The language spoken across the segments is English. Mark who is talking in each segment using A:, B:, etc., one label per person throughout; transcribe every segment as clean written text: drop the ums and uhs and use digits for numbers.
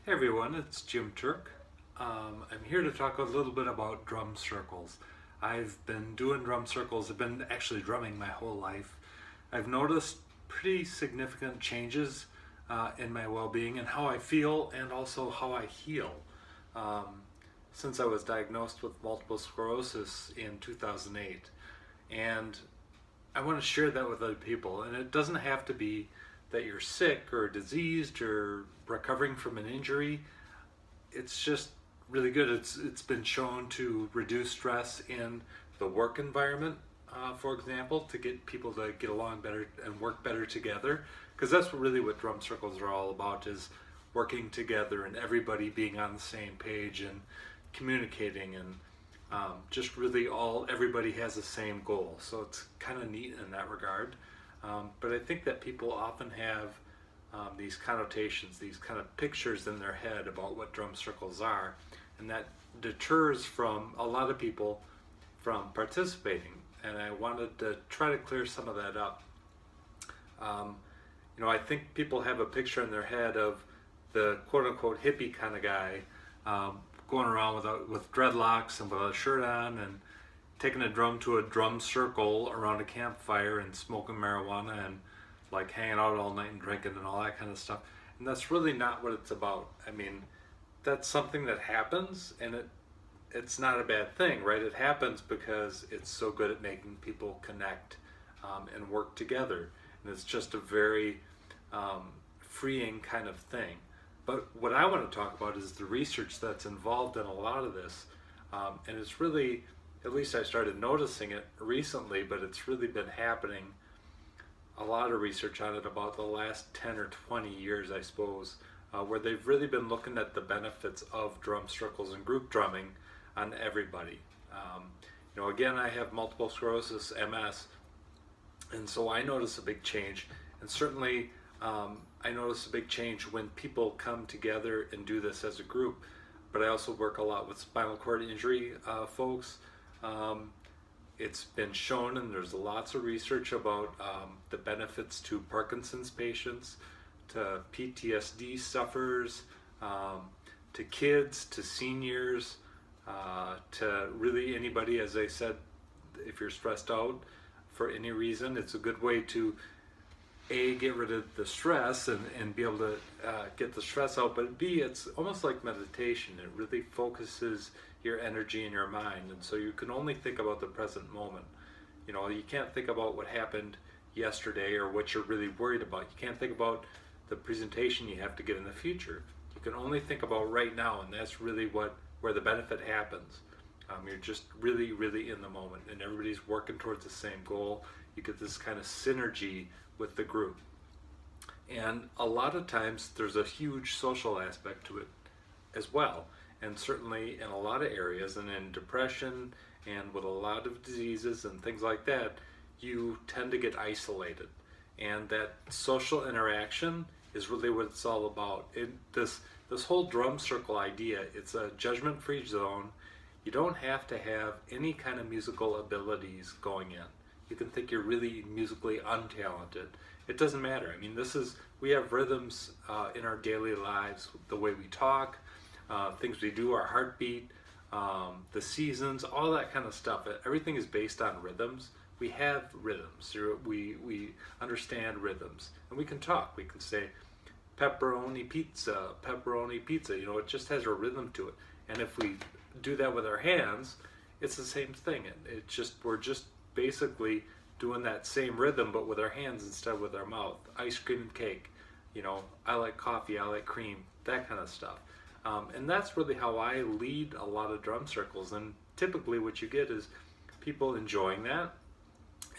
A: Hey everyone, it's Jim Turk. I'm here to talk a little bit about drum circles. I've been doing drum circles, I've been actually drumming my whole life. I've noticed pretty significant changes in my well being and how I feel and also how I heal. Um, since I was diagnosed with multiple sclerosis in 2008. And I want to share that with other people. And it doesn't have to be that you're sick or diseased or recovering from an injury. It's just really good. It's been shown to reduce stress in the work environment, for example, to get people to get along better and work better together. Because that's really what drum circles are all about: is working together and everybody being on the same page and communicating and just really all everybody has the same goal. So it's kind of neat in that regard. But I think that people often have these connotations, these kind of pictures in their head about what drum circles are, and that deters from a lot of people from participating. And I wanted to try to clear some of that up. Um, I think people have a picture in their head of the quote unquote hippie kind of guy um, going around with dreadlocks and with a shirt on and taking a drum to a drum circle around a campfire and smoking marijuana and like hanging out all night and drinking and all that kind of stuff. And that's really not what it's about. I mean, that's something that happens, and it's not a bad thing, right? It happens because it's so good at making people connect and work together, and it's just a very freeing kind of thing. But what I want to talk about is the research that's involved in a lot of this, and it's really, at least I started noticing it recently, but it's really been happening. A lot of research on it about the last 10 or 20 years, I suppose, where they've really been looking at the benefits of drum circles and group drumming on everybody. Again, I have multiple sclerosis, MS, and so I notice a big change. And certainly, I notice a big change when people come together and do this as a group. But I also work a lot with spinal cord injury folks. Um, it's been shown, and there's lots of research about the benefits to Parkinson's patients, to PTSD sufferers, um, to kids, to seniors, to really anybody. As I said, if you're stressed out for any reason, it's a good way to get rid of the stress and be able to get the stress out, but B, it's almost like meditation. It really focuses your energy in your mind, and so you can only think about the present moment. You can't think about what happened yesterday or what you're really worried about. You can't think about the presentation you have to get in the future. You can only think about right now, and that's really where the benefit happens. You're just really, really in the moment, and everybody's working towards the same goal. You get this kind of synergy with the group. And a lot of times there's a huge social aspect to it as well. And certainly in a lot of areas, and in depression and with a lot of diseases and things like that, you tend to get isolated. And that social interaction is really what it's all about. This whole drum circle idea, it's a judgment-free zone. You don't have to have any kind of musical abilities going in. You can think you're really musically untalented. It doesn't matter. I mean, we have rhythms in our daily lives, the way we talk, things we do, our heartbeat, the seasons, all that kind of stuff. Everything is based on rhythms. We have rhythms. We understand rhythms, and we can talk. We can say pepperoni pizza, pepperoni pizza. It just has a rhythm to it. And if we do that with our hands, it's the same thing. We're just basically doing that same rhythm, but with our hands instead of with our mouth. Ice cream and cake. I like coffee, I like cream, that kind of stuff. And that's really how I lead a lot of drum circles. And typically what you get is people enjoying that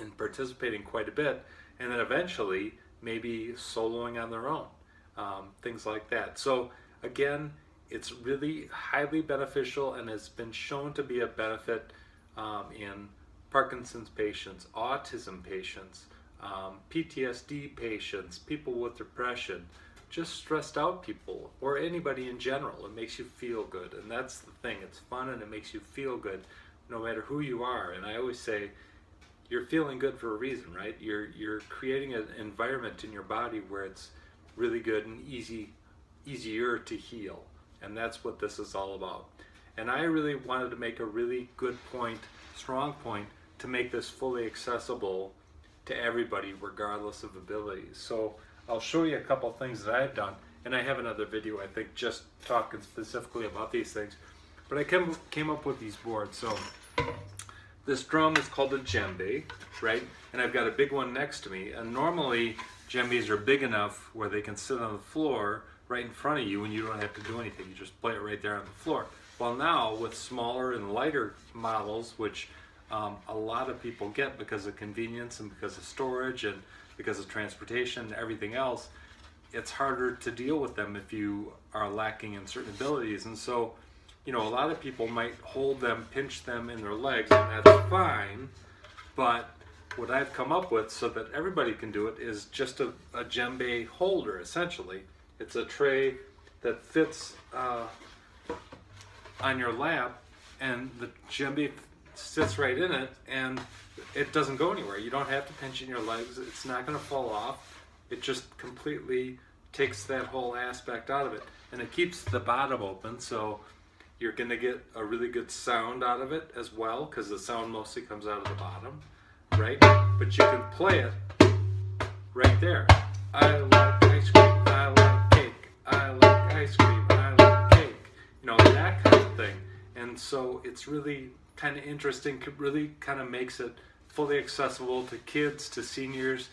A: and participating quite a bit, and then eventually maybe soloing on their own, things like that. So again, it's really highly beneficial and has been shown to be a benefit in Parkinson's patients, autism patients, PTSD patients, people with depression, just stressed out people, or anybody in general. It makes you feel good, and that's the thing. It's fun and it makes you feel good no matter who you are. And I always say, you're feeling good for a reason, right? You're creating an environment in your body where it's really good and easy easier to heal. And that's what this is all about. And I really wanted to make a really good point, strong point, to make this fully accessible to everybody regardless of abilities. So I'll show you a couple things that I've done, and I have another video I think just talking specifically about these things. But I came up with these boards. So this drum is called a djembe, right? And I've got a big one next to me. And normally djembes are big enough where they can sit on the floor right in front of you and you don't have to do anything. You just play it right there on the floor. Well, now with smaller and lighter models, which a lot of people get because of convenience and because of storage and because of transportation and everything else, it's harder to deal with them if you are lacking in certain abilities. And so, you know, a lot of people might hold them, pinch them in their legs, and that's fine. But what I've come up with so that everybody can do it is just a djembe holder, essentially. It's a tray that fits on your lap, and the djembe sits right in it, and it doesn't go anywhere. You don't have to pinch in your legs. It's not going to fall off. It just completely takes that whole aspect out of it, and it keeps the bottom open, so you're going to get a really good sound out of it as well, because the sound mostly comes out of the bottom, right? But you can play it right there. I like ice cream, I like cake, I like ice cream, I like cake, you know, that kind of thing. And so it's really kind of interesting, really kind of makes it fully accessible to kids, to seniors,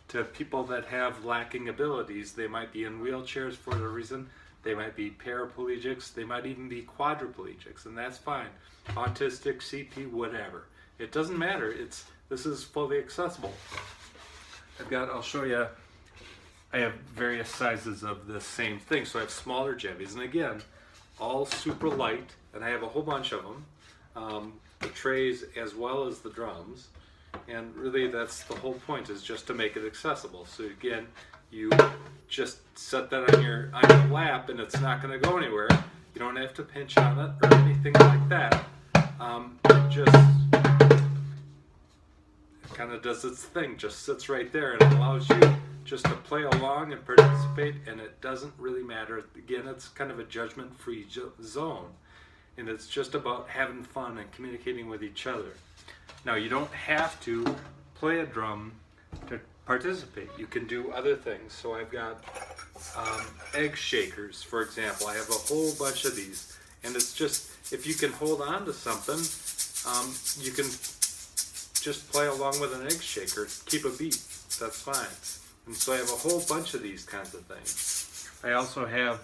A: to people that have lacking abilities. They might be in wheelchairs for a reason, they might be paraplegics, they might even be quadriplegics, and that's fine. Autistic, CP, whatever. It doesn't matter. This is fully accessible. I'll show you, I have various sizes of this same thing. So I have smaller djembes, and again, all super light, and I have a whole bunch of them. The trays as well as the drums. And really that's the whole point, is just to make it accessible. So again, you just set that on your lap and it's not going to go anywhere. You don't have to pinch on it or anything like that. It just kind of does its thing, just sits right there and allows you just to play along and participate, and it doesn't really matter. Again, it's kind of a judgment-free zone, and it's just about having fun and communicating with each other. Now, you don't have to play a drum to participate. You can do other things. So I've got egg shakers, for example. I have a whole bunch of these, and it's just, if you can hold on to something, you can just play along with an egg shaker, keep a beat, that's fine. And so I have a whole bunch of these kinds of things. I also have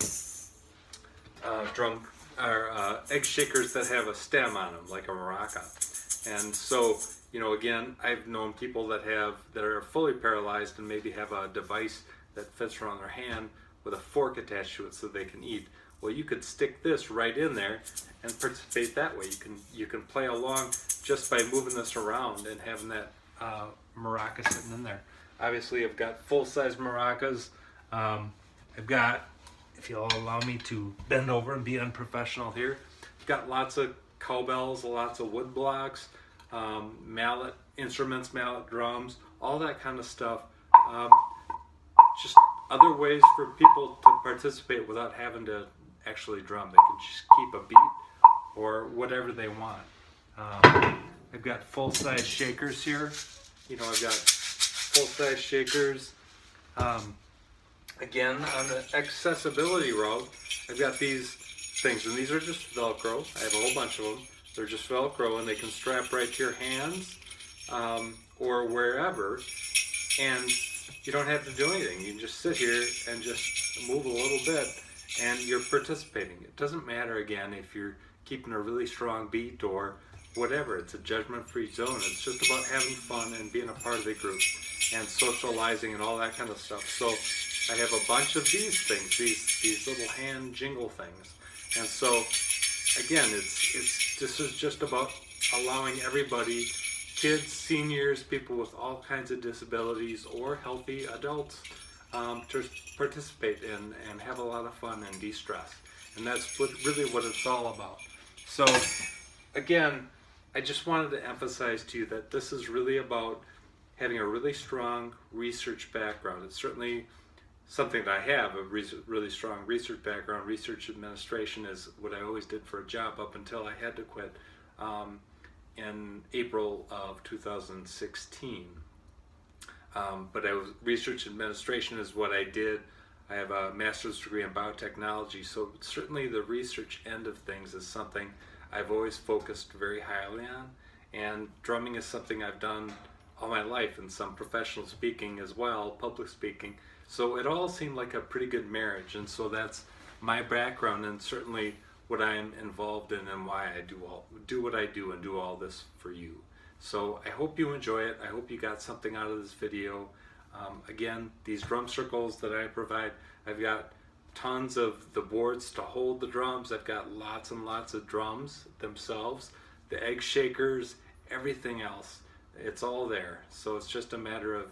A: egg shakers that have a stem on them, like a maraca. And so, you know, again, I've known people that are fully paralyzed and maybe have a device that fits around their hand with a fork attached to it so they can eat. Well, you could stick this right in there and participate that way. You can play along just by moving this around and having that maraca sitting in there. Obviously, I've got full-size maracas. I've got, if you'll allow me to bend over and be unprofessional here, I've got lots of cowbells, lots of wood blocks, mallet instruments, mallet drums, all that kind of stuff. Just other ways for people to participate without having to actually drum. They can just keep a beat or whatever they want. I've got full-size shakers here. You know, I've got full-size shakers. Again, on the accessibility route, I've got these things, and these are just Velcro. I have a whole bunch of them. They're just Velcro, and they can strap right to your hands or wherever, and you don't have to do anything. You can just sit here and just move a little bit, and you're participating. It doesn't matter, again, if you're keeping a really strong beat or whatever. It's a judgment-free zone. It's just about having fun and being a part of the group and socializing and all that kind of stuff. So I have a bunch of these things, these little hand jingle things. And so, again, this is just about allowing everybody, kids, seniors, people with all kinds of disabilities, or healthy adults, to participate in and have a lot of fun and de-stress. And that's really what it's all about. So, again, I just wanted to emphasize to you that this is really about having a really strong research background. It's certainly something that I have a really strong research background. Research administration is what I always did for a job up until I had to quit in April of 2016. But research administration is what I did. I have a master's degree in biotechnology, so certainly the research end of things is something I've always focused very highly on. And drumming is something I've done all my life, and some professional speaking as well, public speaking. So it all seemed like a pretty good marriage, and so that's my background, and certainly what I'm involved in, and why I do what I do and do all this for you. So I hope you enjoy it. I hope you got something out of this video. Again, these drum circles that I provide, I've got tons of the boards to hold the drums. I've got lots and lots of drums themselves, the egg shakers, everything else. It's all there. So it's just a matter of,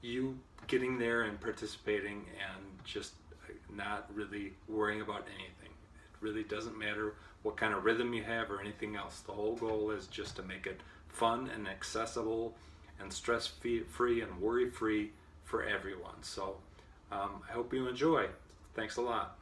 A: you getting there and participating and just not really worrying about anything. It really doesn't matter what kind of rhythm you have or anything else. The whole goal is just to make it fun and accessible and stress-free and worry-free for everyone. So I hope you enjoy. Thanks a lot.